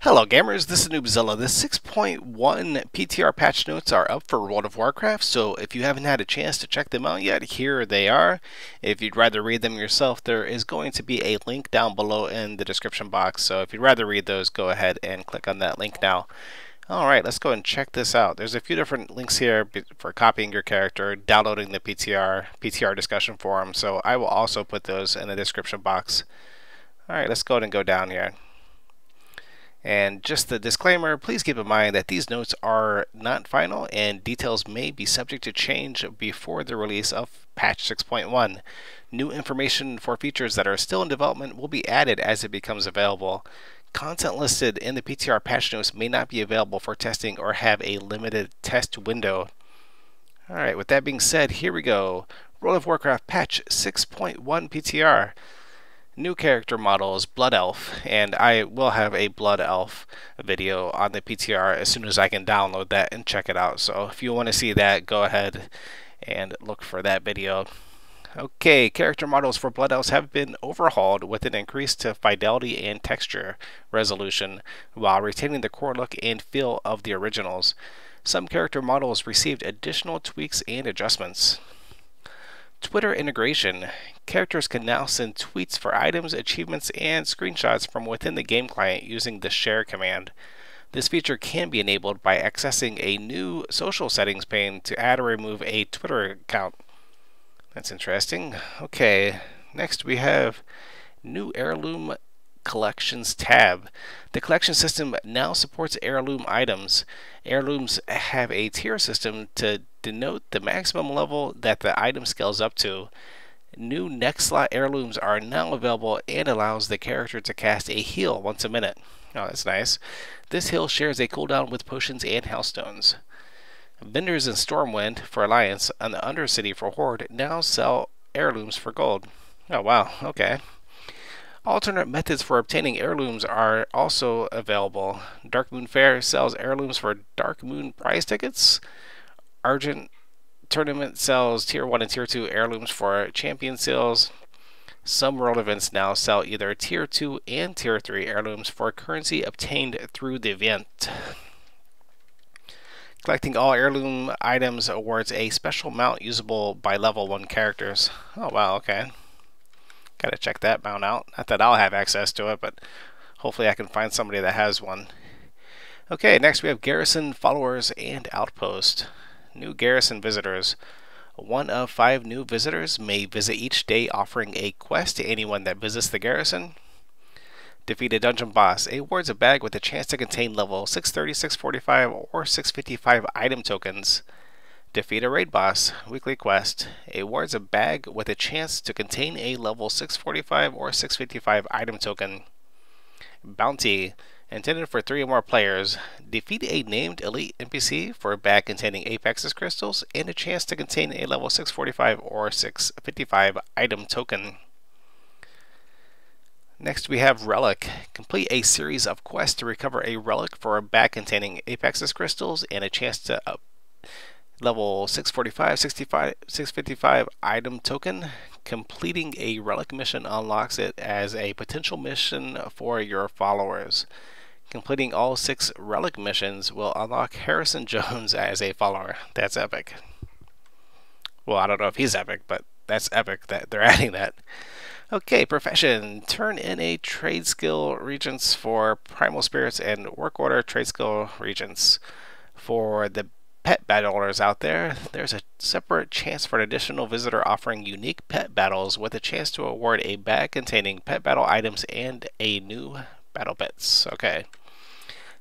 Hello gamers, this is Noobzilla. The 6.1 PTR patch notes are up for World of Warcraft, so if you haven't had a chance to check them out yet, here they are. If you'd rather read them yourself, there is going to be a link down below in the description box, so if you'd rather read those, go ahead and click on that link now. Alright, let's go and check this out. There's a few different links here for copying your character, downloading the PTR discussion forum, so I will also put those in the description box. Alright, let's go ahead and go down here. And just the disclaimer, please keep in mind that these notes are not final and details may be subject to change before the release of patch 6.1. New information for features that are still in development will be added as it becomes available. Content listed in the PTR patch notes may not be available for testing or have a limited test window. Alright, with that being said, here we go. World of Warcraft patch 6.1 PTR. New character models, Blood Elf, and I will have a Blood Elf video on the PTR as soon as I can download that and check it out. So if you want to see that, go ahead and look for that video. Okay, character models for Blood Elves have been overhauled with an increase to fidelity and texture resolution while retaining the core look and feel of the originals. Some character models received additional tweaks and adjustments. Twitter integration. Characters can now send tweets for items, achievements, and screenshots from within the game client using the share command. This feature can be enabled by accessing a new social settings pane to add or remove a Twitter account. That's interesting. Okay, next we have new Heirloom Collections Tab. The collection system now supports heirloom items. Heirlooms have a tier system to denote the maximum level that the item scales up to. New next slot heirlooms are now available and allows the character to cast a heal once a minute. Oh, that's nice. This heal shares a cooldown with potions and hellstones. Vendors in Stormwind for Alliance and the Undercity for Horde now sell heirlooms for gold. Oh wow, okay. Alternate methods for obtaining heirlooms are also available. Darkmoon Faire sells heirlooms for Darkmoon prize tickets. Argent Tournament sells Tier 1 and Tier 2 heirlooms for champion seals. Some world events now sell either Tier 2 and Tier 3 heirlooms for currency obtained through the event. Collecting all heirloom items awards a special mount usable by level 1 characters. Oh wow, okay. Gotta check that mount out. Not that I'll have access to it, but hopefully I can find somebody that has one. Okay, next we have Garrison Followers and Outpost. New Garrison Visitors. 1 of 5 new visitors may visit each day, offering a quest to anyone that visits the garrison. Defeat a dungeon boss. It awards a bag with a chance to contain level 630, 645, or 655 item tokens. Defeat a raid boss. Weekly quest. It awards a bag with a chance to contain a level 645 or 655 item token. Bounty. Intended for 3 or more players. Defeat a named elite NPC for a bag containing Apex's crystals and a chance to contain a level 645 or 655 item token. Next we have Relic. Complete a series of quests to recover a relic for a bag containing Apex's crystals and a chance to level 645, 655 item token. Completing a relic mission unlocks it as a potential mission for your followers. Completing all 6 relic missions will unlock Harrison Jones as a follower. That's epic. Well, I don't know if he's epic, but that's epic that they're adding that. Okay, profession. Turn in a trade skill regents for primal spirits and work order trade skill regents. For the pet battlers out there, there's a separate chance for an additional visitor offering unique pet battles with a chance to award a bag containing pet battle items and a new battle bits. Okay.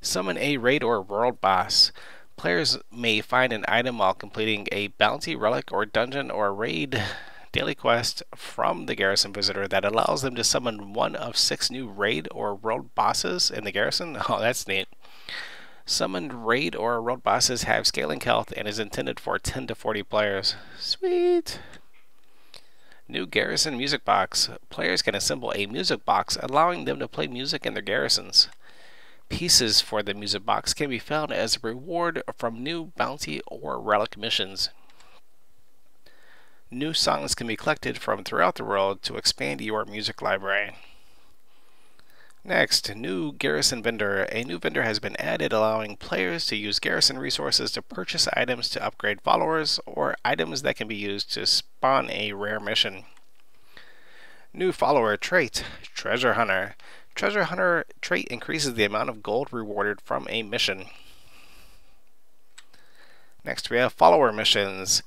Summon a raid or world boss. Players may find an item while completing a bounty, relic, or dungeon or raid daily quest from the garrison visitor that allows them to summon 1 of 6 new raid or world bosses in the garrison. Oh, that's neat. Summoned raid or world bosses have scaling health and is intended for 10 to 40 players. Sweet! New Garrison Music Box. Players can assemble a music box, allowing them to play music in their garrisons. Pieces for the music box can be found as a reward from new bounty or relic missions. New songs can be collected from throughout the world to expand your music library. Next, new Garrison Vendor. A new vendor has been added allowing players to use Garrison resources to purchase items to upgrade followers or items that can be used to spawn a rare mission. New follower trait, Treasure Hunter. Treasure Hunter trait increases the amount of gold rewarded from a mission. Next we have follower missions.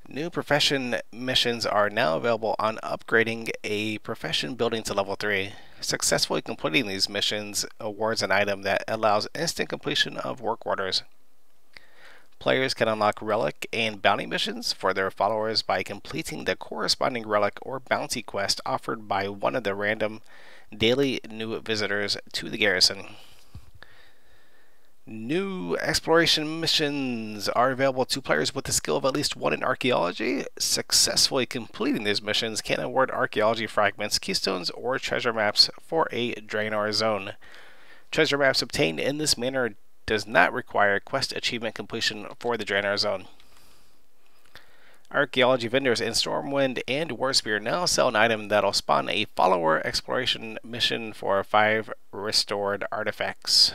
New profession missions are now available on upgrading a profession building to level 3. Successfully completing these missions awards an item that allows instant completion of work orders. Players can unlock relic and bounty missions for their followers by completing the corresponding relic or bounty quest offered by one of the random daily new visitors to the garrison. New exploration missions are available to players with the skill of at least 1 in archaeology. Successfully completing these missions can award archaeology fragments, keystones, or treasure maps for a Draenor zone. Treasure maps obtained in this manner does not require quest achievement completion for the Draenor zone. Archaeology vendors in Stormwind and Warspear now sell an item that'll spawn a follower exploration mission for 5 restored artifacts.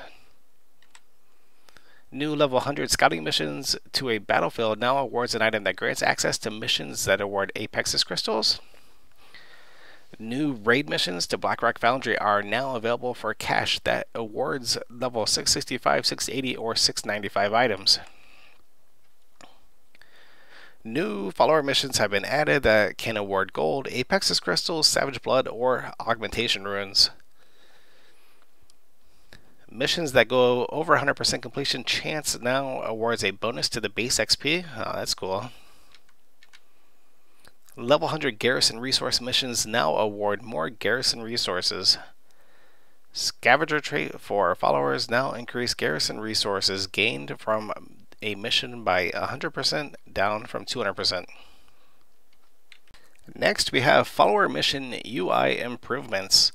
New level 100 scouting missions to a battlefield now awards an item that grants access to missions that award Apexis crystals. New raid missions to Blackrock Foundry are now available for cash that awards level 665, 680, or 695 items. New follower missions have been added that can award gold, Apexis crystals, Savage Blood, or Augmentation runes. Missions that go over 100% completion chance now awards a bonus to the base XP. Oh, that's cool. Level 100 Garrison resource missions now award more Garrison resources. Scavenger trait for followers now increase Garrison resources gained from a mission by 100% down from 200%. Next we have follower mission UI improvements.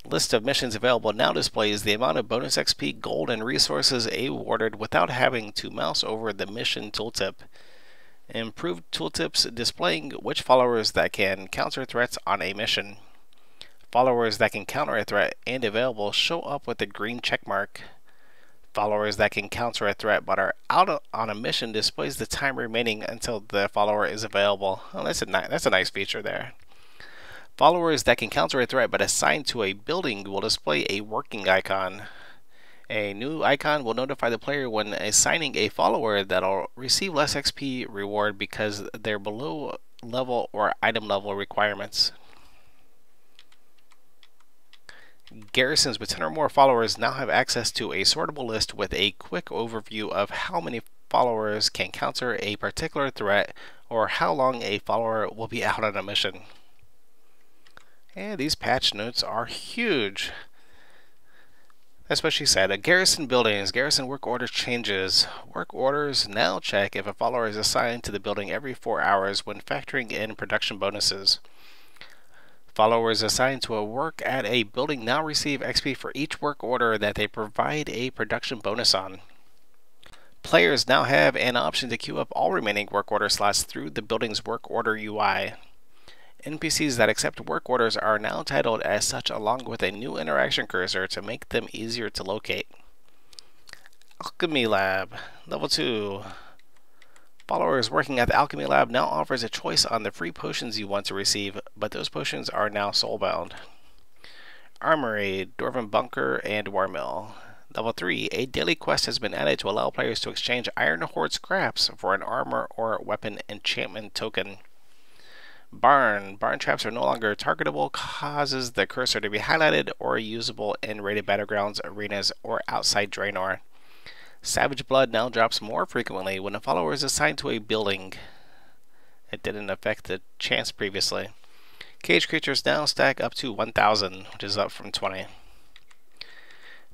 List of missions available now displays the amount of bonus XP, gold, and resources awarded without having to mouse over the mission tooltip. Improved tooltips displaying which followers that can counter threats on a mission. Followers that can counter a threat and available show up with a green checkmark. Followers that can counter a threat but are out on a mission displays the time remaining until the follower is available. Oh, that's a nice feature there. Followers that can counter a threat but assigned to a building will display a working icon. A new icon will notify the player when assigning a follower that'll receive less XP reward because they're below level or item level requirements. Garrisons with 10 or more followers now have access to a sortable list with a quick overview of how many followers can counter a particular threat or how long a follower will be out on a mission. And these patch notes are huge. That's what she said. Garrison buildings, garrison work orders changes. Work orders now check if a follower is assigned to the building every 4 hours when factoring in production bonuses. Followers assigned to a work at a building now receive XP for each work order that they provide a production bonus on. Players now have an option to queue up all remaining work order slots through the building's work order UI. NPCs that accept work orders are now titled as such along with a new interaction cursor to make them easier to locate. Alchemy Lab, Level 2. Followers working at the Alchemy Lab now offers a choice on the free potions you want to receive, but those potions are now soulbound. Armory, Dwarven Bunker, and Warmill. Level 3. A daily quest has been added to allow players to exchange Iron Horde scraps for an armor or weapon enchantment token. Barn traps are no longer targetable, causes the cursor to be highlighted or usable in raided battlegrounds, arenas, or outside Draenor. Savage Blood now drops more frequently when a follower is assigned to a building. It didn't affect the chance previously. Cage creatures now stack up to 1,000, which is up from 20.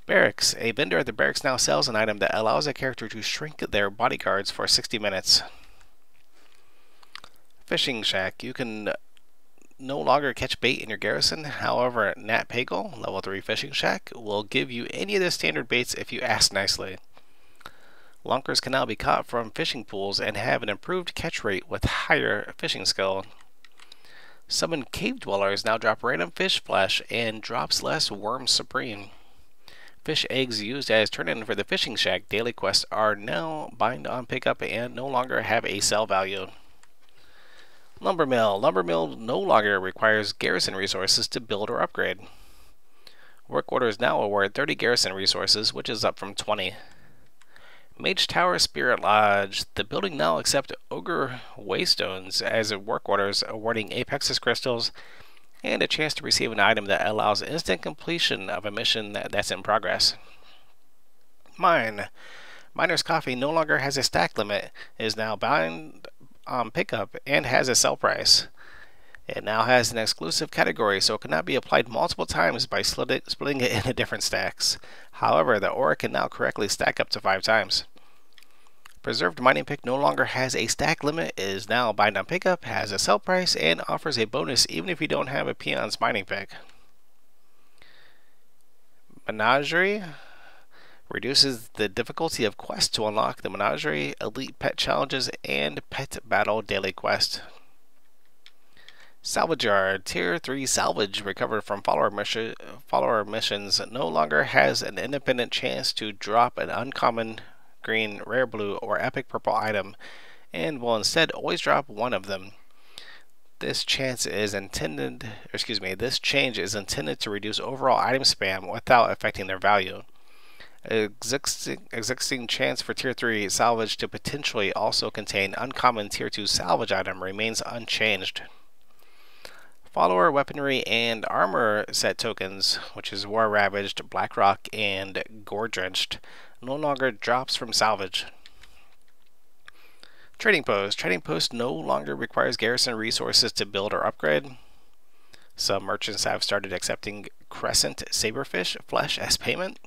Barracks. A vendor at the barracks now sells an item that allows a character to shrink their bodyguards for 60 minutes. Fishing Shack. You can no longer catch bait in your garrison. However, Nat Pagel, Level 3 Fishing Shack, will give you any of the standard baits if you ask nicely. Lunkers can now be caught from fishing pools and have an improved catch rate with higher fishing skill. Summon Cave Dwellers now drop random fish flesh and drops less Worm Supreme. Fish eggs used as turn-in for the Fishing Shack daily quests are now bind on pickup and no longer have a sell value. Lumber Mill. Lumber Mill no longer requires garrison resources to build or upgrade. Work orders now award 30 garrison resources, which is up from 20. Mage Tower Spirit Lodge. The building now accepts Ogre Waystones as work orders, awarding Apex's crystals and a chance to receive an item that allows instant completion of a mission that's in progress. Miner's Coffee no longer has a stack limit, is now bound on pickup, and has a sell price. It now has an exclusive category, so it cannot be applied multiple times by splitting it into different stacks. However, the ore can now correctly stack up to 5 times. Preserved Mining Pick no longer has a stack limit, is now bind on pickup, has a sell price, and offers a bonus even if you don't have a Peon's Mining Pick. Menagerie reduces the difficulty of quests to unlock the Menagerie, Elite Pet Challenges, and Pet Battle Daily Quest. Salvage Yard. Tier 3 salvage recovered from follower missions no longer has an independent chance to drop an uncommon green, rare blue, or epic purple item, and will instead always drop one of them. This change is intended to reduce overall item spam without affecting their value. Existing chance for Tier 3 salvage to potentially also contain uncommon Tier 2 salvage item remains unchanged. Follower weaponry and armor set tokens, which is War Ravaged, Blackrock, and Gore Drenched, no longer drops from salvage. Trading Post. Trading Post no longer requires garrison resources to build or upgrade. Some merchants have started accepting Crescent Saberfish flesh as payment.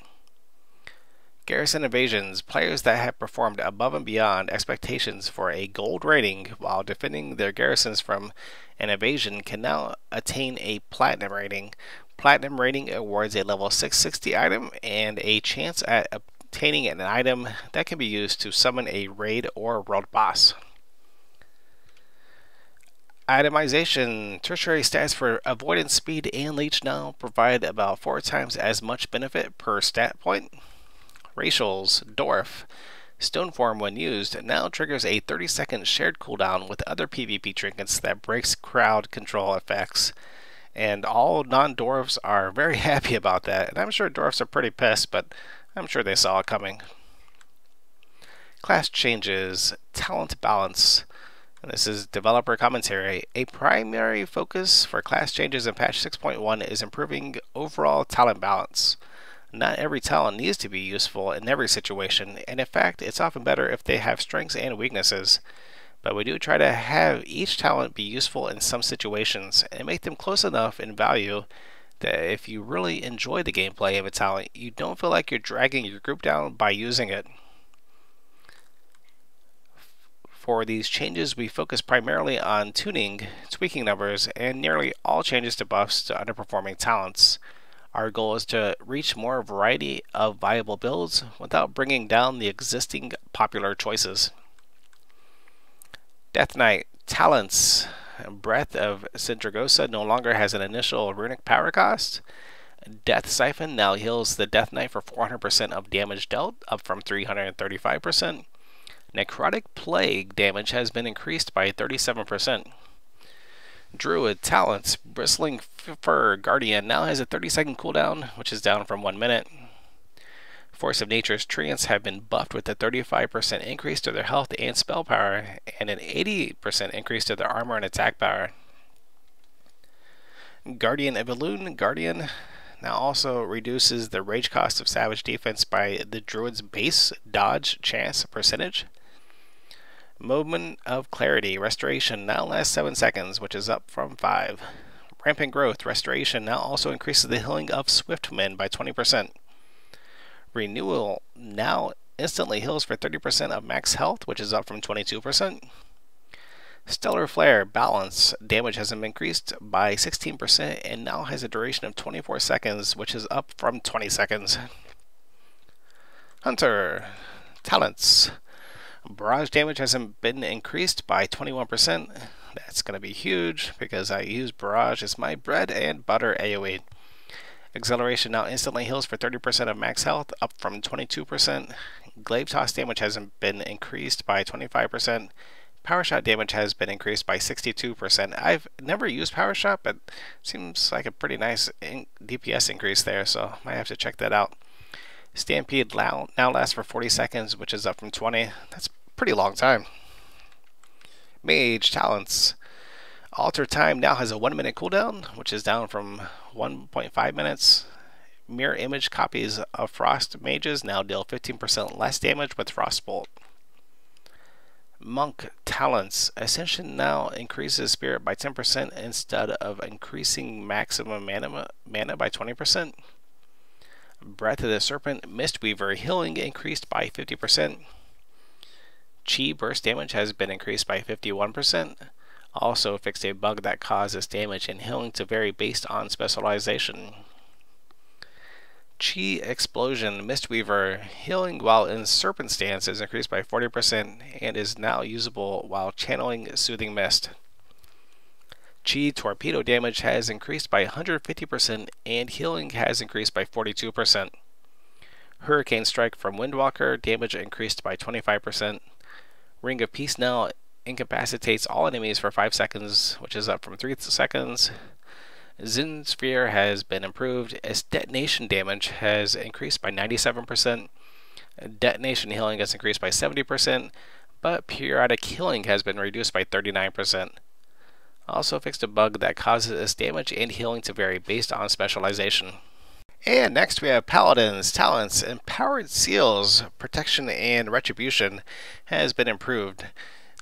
Garrison Evasions. Players that have performed above and beyond expectations for a gold rating while defending their garrisons from an evasion can now attain a platinum rating. Platinum rating awards a level 660 item and a chance at obtaining an item that can be used to summon a raid or world boss. Itemization. Tertiary stats for avoidance, speed, and leech now provide about 4 times as much benefit per stat point. Racials. Dwarf. Stoneform, when used, now triggers a 30-second shared cooldown with other PvP trinkets that breaks crowd control effects. And all non-dwarves are very happy about that. And I'm sure dwarves are pretty pissed, but I'm sure they saw it coming. Class changes. Talent balance. And this is developer commentary. A primary focus for class changes in patch 6.1 is improving overall talent balance. Not every talent needs to be useful in every situation, and in fact, it's often better if they have strengths and weaknesses. But we do try to have each talent be useful in some situations, and make them close enough in value that if you really enjoy the gameplay of a talent, you don't feel like you're dragging your group down by using it. For these changes, we focus primarily on tuning, tweaking numbers, and nearly all changes to buffs to underperforming talents. Our goal is to reach more variety of viable builds without bringing down the existing popular choices. Death Knight Talents. Breath of Sindragosa no longer has an initial runic power cost. Death Siphon now heals the Death Knight for 400% of damage dealt, up from 335%. Necrotic Plague damage has been increased by 37%. Druid Talents. Bristling Fur Guardian now has a 30-second cooldown, which is down from 1 minute. Force of Nature's Treants have been buffed with a 35% increase to their health and spell power, and an 80% increase to their armor and attack power. Guardian of Elune Guardian now also reduces the rage cost of Savage Defense by the Druid's base dodge chance percentage. Moment of Clarity Restoration now lasts 7 seconds, which is up from 5. Rampant Growth Restoration now also increases the healing of Swiftmen by 20%. Renewal now instantly heals for 30% of max health, which is up from 22%. Stellar Flare Balance damage has been increased by 16% and now has a duration of 24 seconds, which is up from 20 seconds. Hunter Talents. Barrage damage has been increased by 21%. That's going to be huge because I use Barrage as my bread and butter AoE. Acceleration now instantly heals for 30% of max health, up from 22%. Glaive Toss damage has been increased by 25%. Power Shot damage has been increased by 62%. I've never used Power Shot, but seems like a pretty nice DPS increase there, so might have to check that out. Stampede now lasts for 40 seconds, which is up from 20. That's a pretty long time. Mage Talents. Alter Time now has a 1-minute cooldown, which is down from 1.5 minutes. Mirror image copies of Frost Mages now deal 15% less damage with Frostbolt. Monk Talents. Ascension now increases Spirit by 10% instead of increasing maximum mana by 20%. Breath of the Serpent Mistweaver healing increased by 50%. Chi burst damage has been increased by 51%. Also fixed a bug that causes damage and healing to vary based on specialization. Chi Explosion Mistweaver healing while in Serpent stance is increased by 40% and is now usable while channeling Soothing Mist. Chi Torpedo damage has increased by 150% and healing has increased by 42%. Hurricane Strike from Windwalker damage increased by 25%. Ring of Peace now incapacitates all enemies for 5 seconds, which is up from 3 seconds. Zen Sphere has been improved. Its detonation damage has increased by 97%. Detonation healing has increased by 70%, but periodic healing has been reduced by 39%. Also fixed a bug that causes its damage and healing to vary based on specialization. And next we have Paladin's Talents. Empowered Seals, Protection and Retribution has been improved.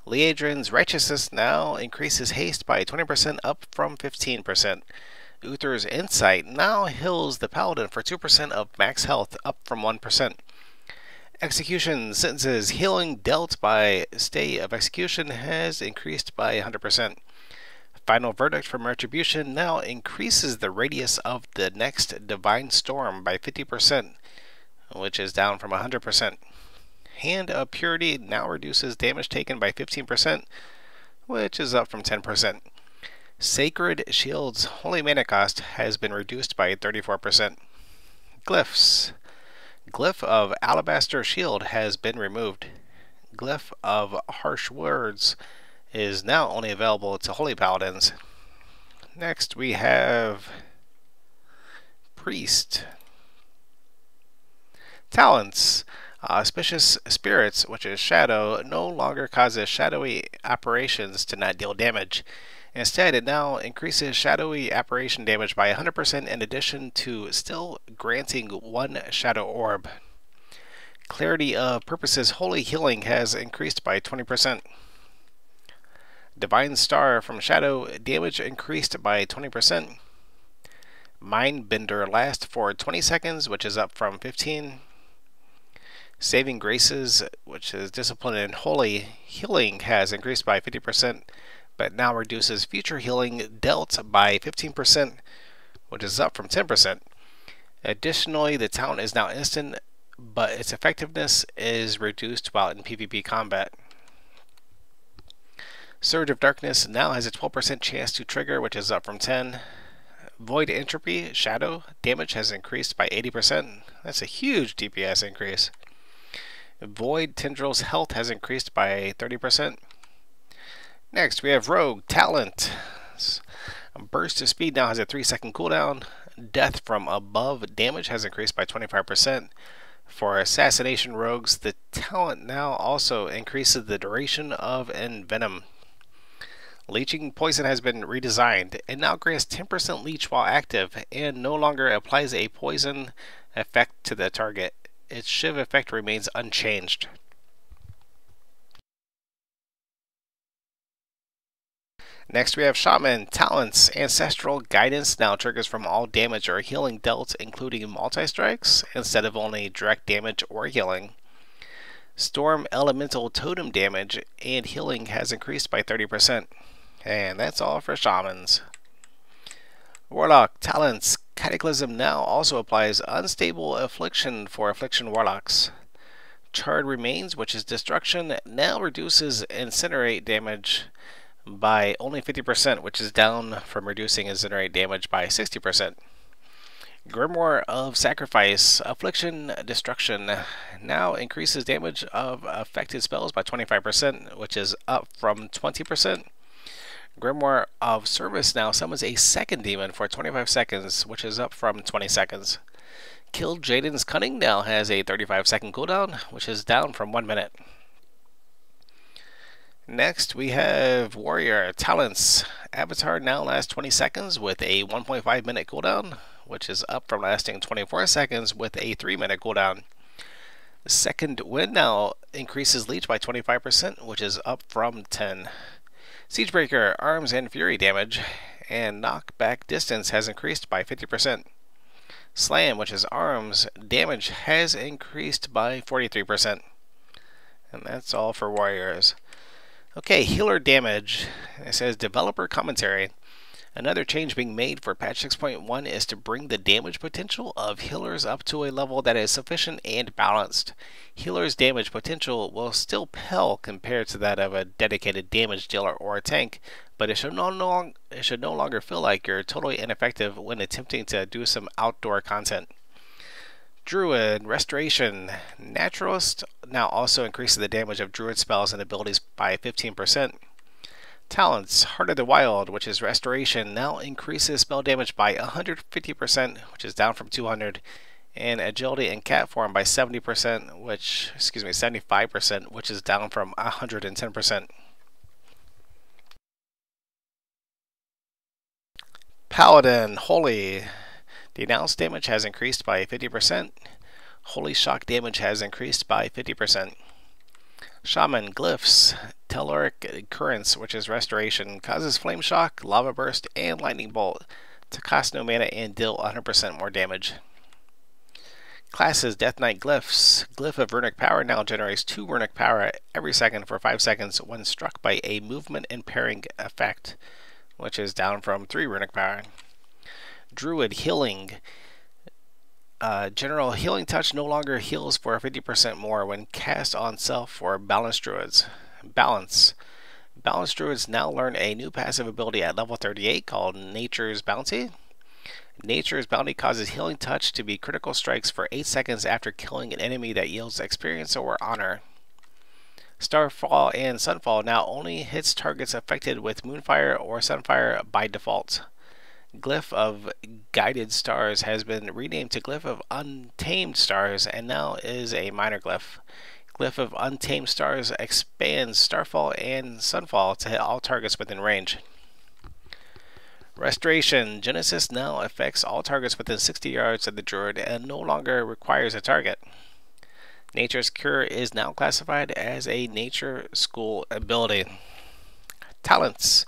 Liedrin's Righteousness now increases haste by 20%, up from 15%. Uther's Insight now heals the Paladin for 2% of max health, up from 1%. Execution Sentences healing dealt by Stay of Execution has increased by 100%. Final Verdict from Retribution now increases the radius of the next Divine Storm by 50%, which is down from 100%. Hand of Purity now reduces damage taken by 15%, which is up from 10%. Sacred Shield's Holy Mana cost has been reduced by 34%. Glyphs. Glyph of Alabaster Shield has been removed. Glyph of Harsh Words is now only available to Holy Paladins. Next we have Priest. Talents. Auspicious Spirits, which is Shadow, no longer causes shadowy apparitions to not deal damage. Instead, it now increases shadowy apparition damage by 100% in addition to still granting 1 Shadow Orb. Clarity of Purpose's Holy Healing has increased by 20%. Divine Star from Shadow damage increased by 20%. Mindbender lasts for 20 seconds, which is up from 15. Saving Graces, which is Discipline and Holy Healing, has increased by 50%, but now reduces future healing dealt by 15%, which is up from 10%. Additionally, the talent is now instant, but its effectiveness is reduced while in PvP combat. Surge of Darkness now has a 12% chance to trigger, which is up from 10. Void Entropy Shadow damage has increased by 80%. That's a huge DPS increase. Void Tendril's health has increased by 30%. Next, we have Rogue Talent. Burst of Speed now has a 3-second cooldown. Death from Above damage has increased by 25%. For Assassination Rogues, the talent now also increases the duration of Envenom. Leeching Poison has been redesigned. It now grants 10% leech while active and no longer applies a poison effect to the target. Its Shiv effect remains unchanged. Next we have Shopman Talents. Ancestral Guidance now triggers from all damage or healing dealt, including multi-strikes, instead of only direct damage or healing. Storm Elemental Totem damage and healing has increased by 30%. And that's all for Shamans. Warlock Talents. Cataclysm now also applies Unstable Affliction for Affliction Warlocks. Charred Remains, which is Destruction, now reduces Incinerate damage by only 50%, which is down from reducing incinerate damage by 60%. Grimoire of Sacrifice, Affliction Destruction, now increases damage of affected spells by 25%, which is up from 20%. Grimoire of Service now summons a second demon for 25 seconds, which is up from 20 seconds. Kill Jaden's Cunning now has a 35-second cooldown, which is down from 1 minute. Next, we have Warrior Talents. Avatar now lasts 20 seconds with a 1.5 minute cooldown, which is up from lasting 24 seconds with a 3-minute cooldown. Second Wind now increases Leech by 25%, which is up from 10. Siegebreaker, Arms and Fury damage, and knockback distance has increased by 50%. Slam, which is arms, damage has increased by 43%. And that's all for Warriors. Okay, healer damage. It says developer commentary. Another change being made for patch 6.1 is to bring the damage potential of healers up to a level that is sufficient and balanced. Healers' damage potential will still pale compared to that of a dedicated damage dealer or a tank, but it should no longer feel like you're totally ineffective when attempting to do some outdoor content. Druid Restoration. Naturalist now also increases the damage of Druid spells and abilities by 15%. Talents, Heart of the Wild, which is Restoration, now increases spell damage by 150%, which is down from 200, and Agility and Cat Form by 75%, which is down from 110%. Paladin, Holy. Denounce damage has increased by 50%. Holy Shock damage has increased by 50%. Shaman, Glyphs. Telluric Currents, which is Restoration, causes Flame Shock, Lava Burst, and Lightning Bolt to cost no mana and deal 100% more damage. Classes, Death Knight Glyphs. Glyph of Runic Power now generates 2 Runic Power every second for 5 seconds when struck by a movement impairing effect, which is down from 3 Runic Power. Druid Healing. General Healing Touch no longer heals for 50% more when cast on self for Balanced Druids. Balance. Balanced Druids now learn a new passive ability at level 38 called Nature's Bounty. Nature's Bounty causes Healing Touch to be critical strikes for 8 seconds after killing an enemy that yields experience or honor. Starfall and Sunfall now only hits targets affected with Moonfire or Sunfire by default. Glyph of Guided Stars has been renamed to Glyph of Untamed Stars and now is a minor glyph. Glyph of Untamed Stars expands Starfall and Sunfall to hit all targets within range. Restoration. Genesis now affects all targets within 60 yards of the druid and no longer requires a target. Nature's Cure is now classified as a Nature School ability. Talents.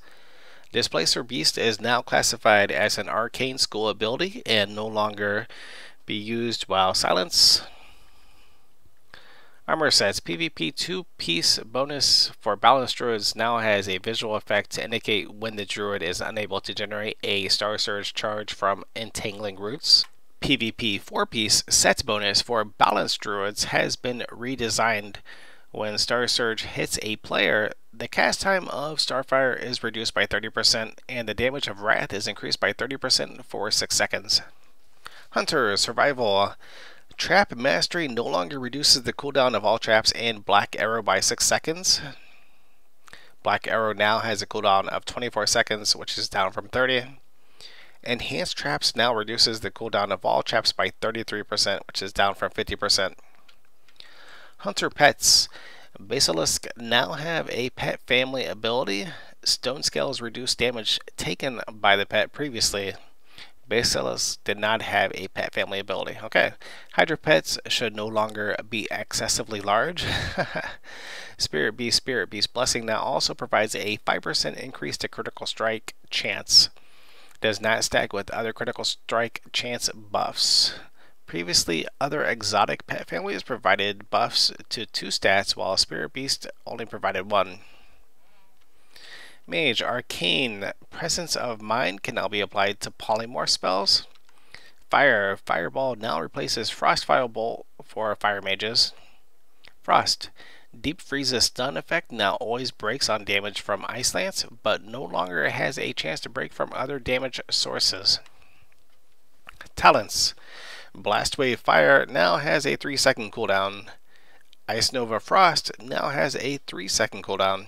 Displacer Beast is now classified as an Arcane School ability and no longer be used while Silence. Armor Sets. PvP 2-piece bonus for Balanced Druids now has a visual effect to indicate when the druid is unable to generate a Star Surge charge from Entangling Roots. PvP 4-piece set bonus for Balanced Druids has been redesigned. When Star Surge hits a player, the cast time of Starfire is reduced by 30% and the damage of Wrath is increased by 30% for 6 seconds. Hunter Survival. Trap Mastery no longer reduces the cooldown of all traps and Black Arrow by 6 seconds. Black Arrow now has a cooldown of 24 seconds, which is down from 30. Enhanced Traps now reduces the cooldown of all traps by 33%, which is down from 50%. Hunter Pets. Basilisk now have a pet family ability. Stone Scales reduce damage taken by the pet previously. Basilisk did not have a pet family ability. Okay. Hydra Pets should no longer be excessively large. Spirit Beast Blessing now also provides a 5% increase to critical strike chance. Does not stack with other critical strike chance buffs. Previously, other exotic pet families provided buffs to 2 stats, while Spirit Beast only provided 1. Mage Arcane Presence of Mind can now be applied to polymorph spells. Fireball now replaces Frost Firebolt for fire mages. Frost. Deep Freeze's stun effect now always breaks on damage from Ice Lance, but no longer has a chance to break from other damage sources. Talents. Blast Wave Fire now has a 3-second cooldown. Ice Nova Frost now has a 3-second cooldown.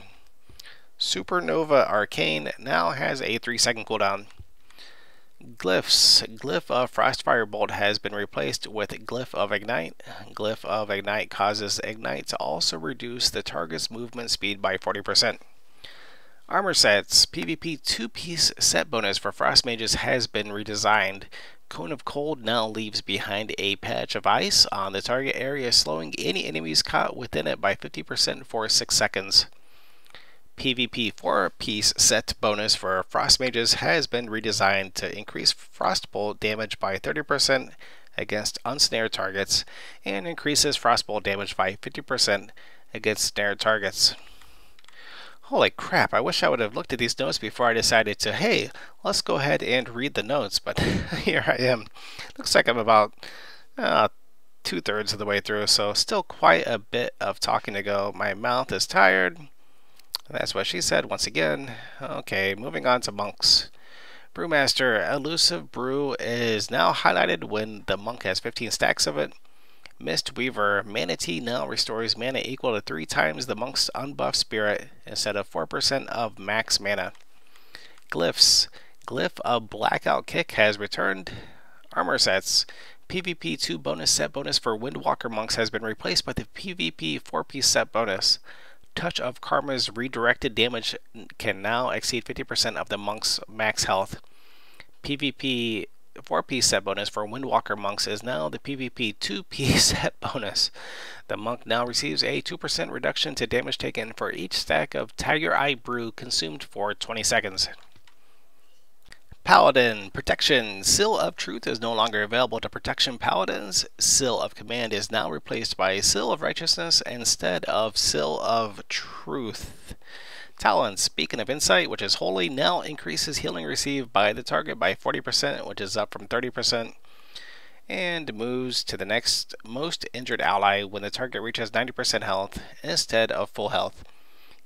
Supernova Arcane now has a 3-second cooldown. Glyphs. Glyph of Frostfire Bolt has been replaced with Glyph of Ignite. Glyph of Ignite causes Ignite to also reduce the target's movement speed by 40%. Armor sets. PvP 2-piece set bonus for Frost Mages has been redesigned. Cone of Cold now leaves behind a patch of ice on the target area, slowing any enemies caught within it by 50% for 6 seconds. PvP 4-piece set bonus for Frost Mages has been redesigned to increase Frostbolt damage by 30% against unsnared targets and increases Frostbolt damage by 50% against snared targets. Holy crap, I wish I would have looked at these notes before I decided to, hey, let's go ahead and read the notes, but here I am. Looks like I'm about 2/3 of the way through, so still quite a bit of talking to go. My mouth is tired. That's what she said once again. Okay, moving on to monks. Brewmaster, Elusive Brew is now highlighted when the monk has 15 stacks of it. Mistweaver, Manatee now restores mana equal to 3 times the monk's unbuffed spirit instead of 4% of max mana. Glyphs, Glyph of Blackout Kick has returned. Armor sets, PvP 2 bonus set bonus for Windwalker monks has been replaced by the PvP 4-piece set bonus. Touch of Karma's redirected damage can now exceed 50% of the monk's max health. PvP 4-piece set bonus for Windwalker monks is now the PvP 2-piece set bonus. The monk now receives a 2% reduction to damage taken for each stack of Tiger Eye Brew consumed for 20 seconds. Paladin Protection. Seal of Truth is no longer available to Protection Paladins. Seal of Command is now replaced by Seal of Righteousness instead of Seal of Truth. Talents. Beacon of Insight, which is holy, now increases healing received by the target by 40%, which is up from 30%, and moves to the next most injured ally when the target reaches 90% health instead of full health.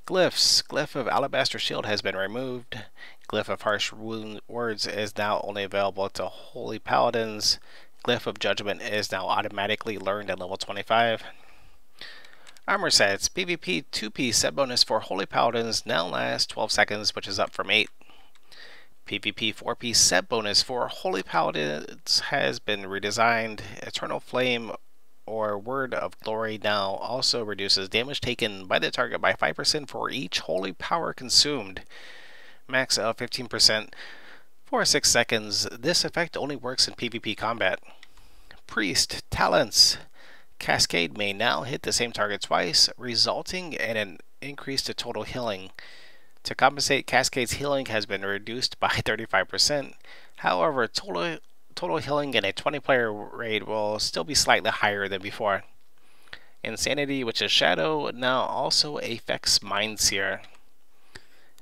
Glyphs. Glyph of Alabaster Shield has been removed. Glyph of Harsh Words is now only available to Holy Paladins. Glyph of Judgment is now automatically learned at level 25. Armor sets. PvP 2-piece set bonus for Holy Paladins now lasts 12 seconds, which is up from 8. PvP 4-piece set bonus for Holy Paladins has been redesigned. Eternal Flame or Word of Glory now also reduces damage taken by the target by 5% for each holy power consumed. Max of 15% for 6 seconds. This effect only works in PvP combat. Priest Talents. Cascade may now hit the same target twice, resulting in an increase to total healing. To compensate, Cascade's healing has been reduced by 35%. However, total healing in a 20-player raid will still be slightly higher than before. Insanity, which is Shadow, now also affects Mindseer.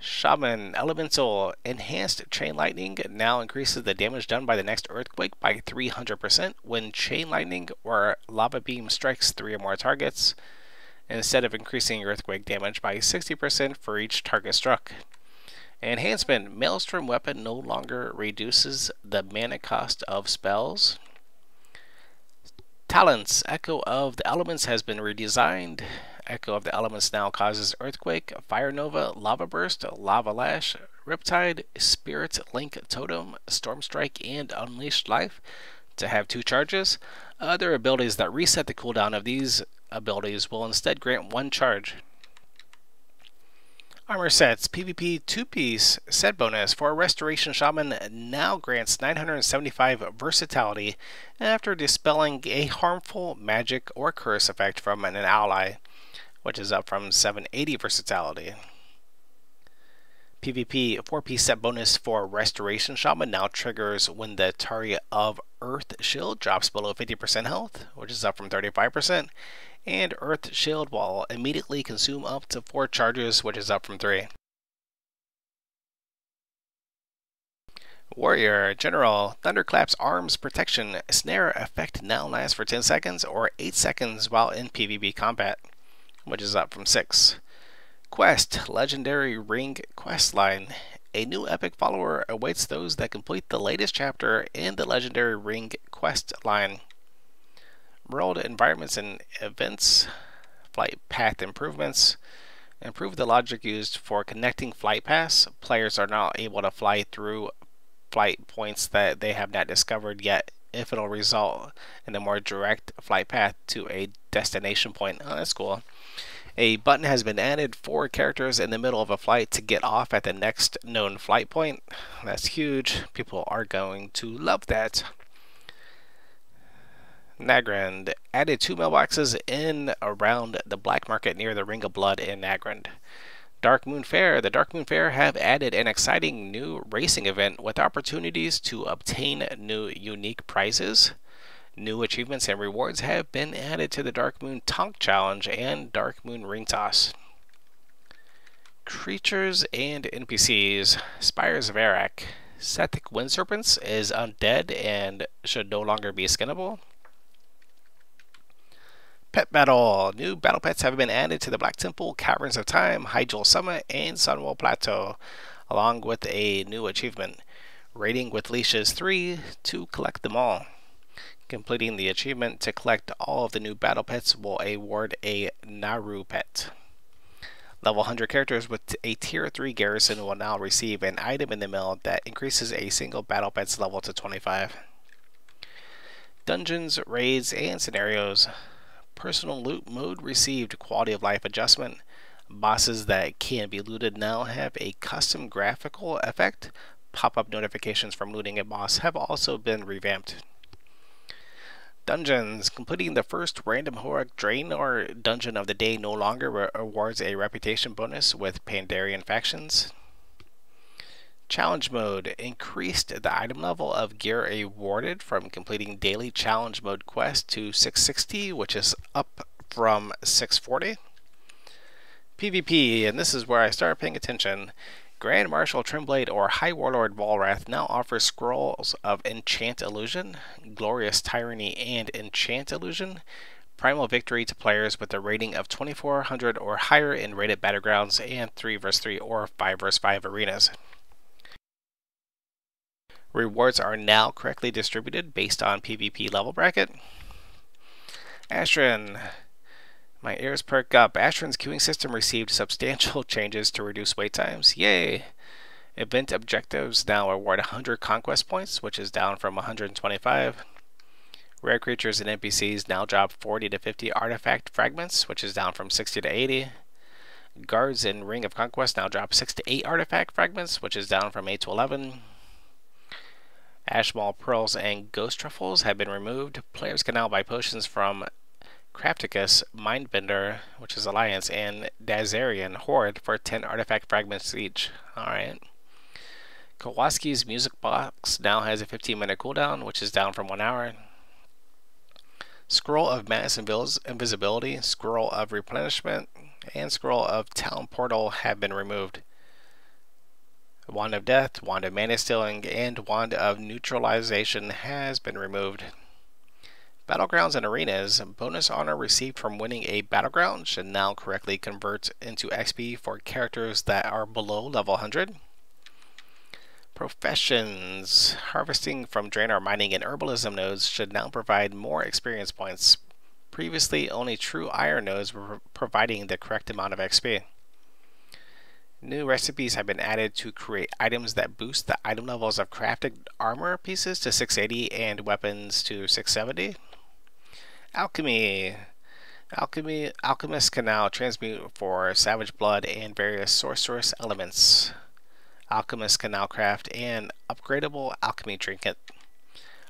Shaman Elemental. Enhanced Chain Lightning now increases the damage done by the next earthquake by 300% when Chain Lightning or Lava Beam strikes 3 or more targets, instead of increasing earthquake damage by 60% for each target struck. Enhancement. Maelstrom Weapon no longer reduces the mana cost of spells. Talents. Echo of the Elements has been redesigned. Echo of the Elements now causes Earthquake, Fire Nova, Lava Burst, Lava Lash, Riptide, Spirit Link Totem, Storm Strike, and Unleashed Life to have 2 charges. Other abilities that reset the cooldown of these abilities will instead grant 1 charge. Armor sets. PvP 2-piece set bonus for Restoration Shaman now grants 975 versatility after dispelling a harmful magic or curse effect from an ally, which is up from 780 versatility. PvP 4-piece set bonus for Restoration Shaman now triggers when the target of Earth Shield drops below 50% health, which is up from 35%, and Earth Shield will immediately consume up to 4 charges, which is up from 3. Warrior General. Thunderclap's Arms Protection Snare effect now lasts for 10 seconds or 8 seconds while in PvP combat. which is up from 6. Quest, Legendary Ring Quest Line. A new epic follower awaits those that complete the latest chapter in the Legendary Ring Quest Line. World environments and events, flight path improvements. Improve the logic used for connecting flight paths. Players are now able to fly through flight points that they have not discovered yet, if it'll result in a more direct flight path to a destination point. Oh, that's cool. A button has been added for characters in the middle of a flight to get off at the next known flight point. That's huge. People are going to love that. Nagrand added 2 mailboxes in around the black market near the Ring of Blood in Nagrand. Darkmoon Faire. The Darkmoon Faire have added an exciting new racing event with opportunities to obtain new unique prizes. New achievements and rewards have been added to the Darkmoon Tonk Challenge and Darkmoon Ring Toss. Creatures and NPCs. Spires of Arak. Sethic Wind Serpents is undead and should no longer be skinnable. Pet Battle. New battle pets have been added to the Black Temple, Caverns of Time, Hyjal Summit, and Sunwell Plateau, along with a new achievement. Raiding with Leashes 3 to collect them all. Completing the achievement to collect all of the new battle pets will award a Naru pet. Level 100 characters with a Tier 3 garrison will now receive an item in the mail that increases a single battle pet's level to 25. Dungeons, raids, and scenarios. Personal loot mode received quality of life adjustment. Bosses that can be looted now have a custom graphical effect. Pop-up notifications from looting a boss have also been revamped. Dungeons. Completing the first random Horak Draenor dungeon of the day no longer awards a reputation bonus with Pandarian factions. Challenge mode. Increased the item level of gear awarded from completing daily challenge mode quest to 660, which is up from 640. PvP, and this is where I start paying attention. Grand Marshal Tremblade or High Warlord Volrath now offers scrolls of Enchant Illusion, Glorious Tyranny, and Enchant Illusion. Primal Victory to players with a rating of 2400 or higher in rated battlegrounds and 3 vs 3 or 5 vs 5 arenas. Rewards are now correctly distributed based on PvP level bracket. Astron. My ears perk up. Astron's queuing system received substantial changes to reduce wait times. Yay! Event objectives now award 100 conquest points, which is down from 125. Rare creatures and NPCs now drop 40 to 50 artifact fragments, which is down from 60 to 80. Guards in Ring of Conquest now drop 6 to 8 artifact fragments, which is down from 8 to 11. Ashmall Pearls and Ghost Truffles have been removed. Players can now buy potions from Crapticus, Mindbender, which is Alliance, and Dazarian Horde for 10 artifact fragments each. Alright. Kowalski's Music Box now has a 15-minute cooldown, which is down from 1 hour. Scroll of Mass Invisibility, Scroll of Replenishment, and Scroll of Town Portal have been removed. Wand of Death, Wand of Mana Stealing, and Wand of Neutralization has been removed. Battlegrounds and Arenas. Bonus honor received from winning a battleground should now correctly convert into XP for characters that are below level 100. Professions. Harvesting from Draenor Mining and Herbalism nodes should now provide more experience points. Previously, only true iron nodes were providing the correct amount of XP. New recipes have been added to create items that boost the item levels of crafted armor pieces to 680 and weapons to 670. Alchemy. Alchemists can now transmute for Savage Blood and various sorcerous elements. Alchemists can now craft an upgradable alchemy trinket.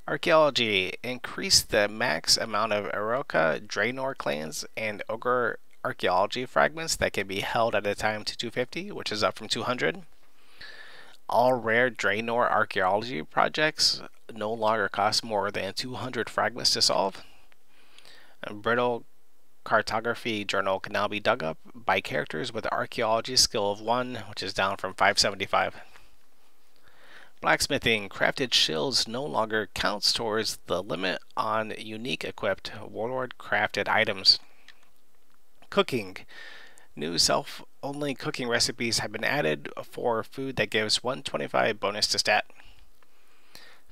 Archaeology. Increase the max amount of Eroka, Draenor clans, and Ogre archaeology fragments that can be held at a time to 250, which is up from 200. All rare Draenor archaeology projects no longer cost more than 200 fragments to solve. A brittle cartography journal can now be dug up by characters with archaeology skill of 1, which is down from 575. Blacksmithing. Crafted shields no longer counts towards the limit on unique equipped Warlord crafted items. Cooking. New self-only cooking recipes have been added for food that gives 125 bonus to stat.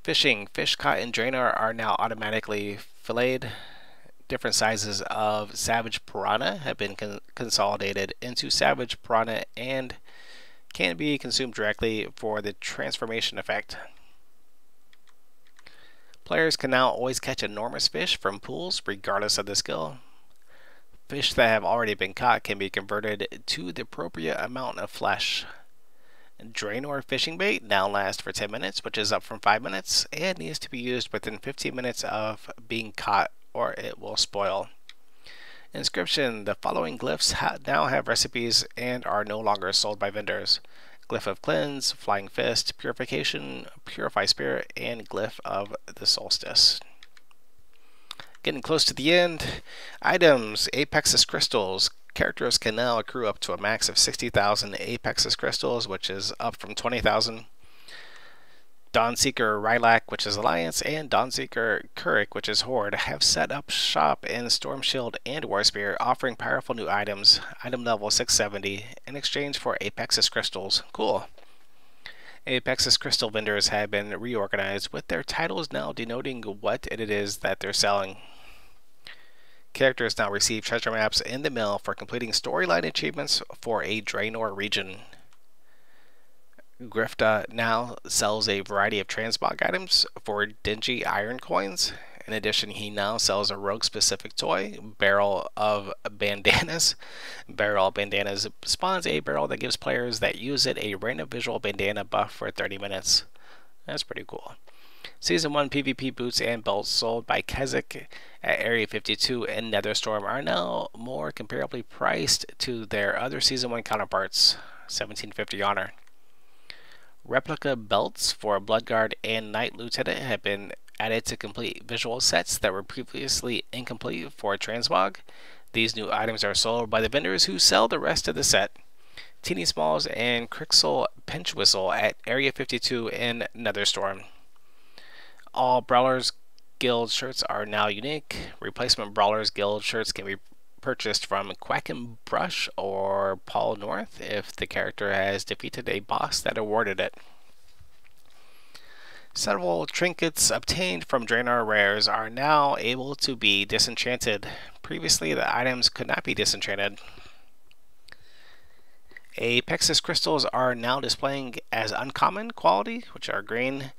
Fishing. Fish caught in Draenor are now automatically filleted. Different sizes of Savage Piranha have been consolidated into Savage Piranha and can be consumed directly for the transformation effect. Players can now always catch enormous fish from pools regardless of the skill. Fish that have already been caught can be converted to the appropriate amount of flesh. Draenor fishing bait now lasts for 10 minutes, which is up from 5 minutes, and needs to be used within 15 minutes of being caught or it will spoil. Inscription. The following glyphs now have recipes and are no longer sold by vendors. Glyph of Cleanse, Flying Fist, Purification, Purify Spirit, and Glyph of the Solstice. Getting close to the end. Items. Apexus Crystals. Characters can now accrue up to a max of 60,000 Apexus Crystals, which is up from 20,000. Dawnseeker Relic, which is Alliance, and Dawnseeker Kurik, which is Horde, have set up shop in Storm Shield and Warspear, offering powerful new items, item level 670, in exchange for Apexus Crystals. Cool. Apexus Crystal vendors have been reorganized, with their titles now denoting what it is that they're selling. Characters now receive treasure maps in the mail for completing storyline achievements for a Draenor region. Grifta now sells a variety of transmog items for dingy iron coins. In addition, he now sells a rogue-specific toy, Barrel of Bandanas. Barrel of Bandanas spawns a barrel that gives players that use it a random visual bandana buff for 30 minutes. That's pretty cool. Season 1 PvP boots and belts sold by Keswick at Area 52 and Netherstorm are now more comparably priced to their other Season 1 counterparts, 1750 honor. Replica belts for Bloodguard and Knight Lieutenant have been added to complete visual sets that were previously incomplete for Transmog. These new items are sold by the vendors who sell the rest of the set. Teeny Smalls and Crixel Pinch Whistle at Area 52 in Netherstorm. All Brawlers Guild shirts are now unique. Replacement Brawlers Guild shirts can be purchased from Quackin' Brush or Paul North if the character has defeated a boss that awarded it. Several trinkets obtained from Draenor rares are now able to be disenchanted. Previously, the items could not be disenchanted. Apexus crystals are now displaying as uncommon quality, which are green.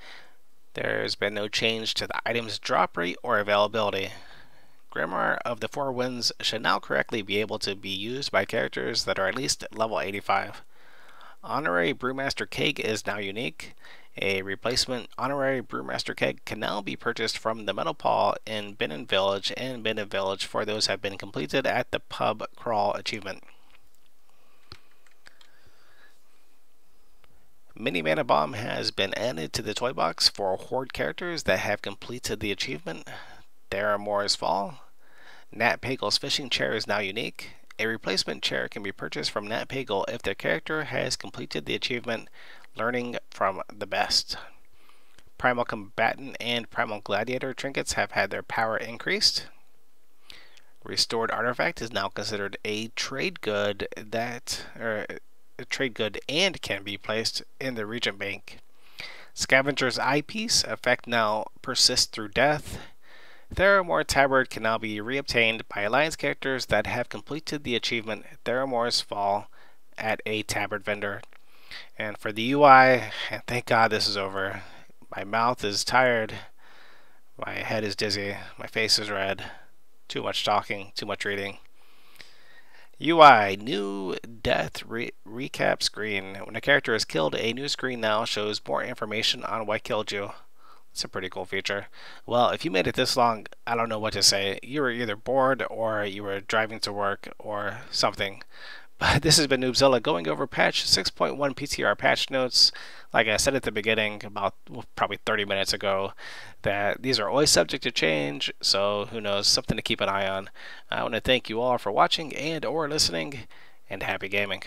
There's been no change to the item's drop rate or availability. Grimoire of the Four Winds should now correctly be able to be used by characters that are at least level 85. Honorary Brewmaster Keg is now unique. A replacement Honorary Brewmaster Keg can now be purchased from the Metal Paw in Benin Village and Benin Village for those have been completed at the Pub Crawl achievement. Mini Mana Bomb has been added to the toy box for Horde characters that have completed the achievement. Theramore's Fall. Nat Pagel's Fishing Chair is now unique. A replacement chair can be purchased from Nat Pagel if their character has completed the achievement Learning from the Best. Primal Combatant and Primal Gladiator trinkets have had their power increased. Restored Artifact is now considered a trade good and can be placed in the Regent Bank. Scavenger's Eyepiece effect now persists through death. Theramore Tabard can now be reobtained by Alliance characters that have completed the achievement Theramore's Fall at a Tabard vendor. And for the UI, and thank God this is over. My mouth is tired, my head is dizzy, my face is red. Too much talking, too much reading. UI, new death recap screen. When a character is killed, a new screen now shows more information on what killed you. It's a pretty cool feature. Well, if you made it this long, I don't know what to say. You were either bored or you were driving to work or something. But this has been Noobzilla going over patch 6.1 PTR patch notes. Like I said at the beginning, about probably 30 minutes ago, that these are always subject to change, so who knows, something to keep an eye on. I want to thank you all for watching and or listening, and happy gaming.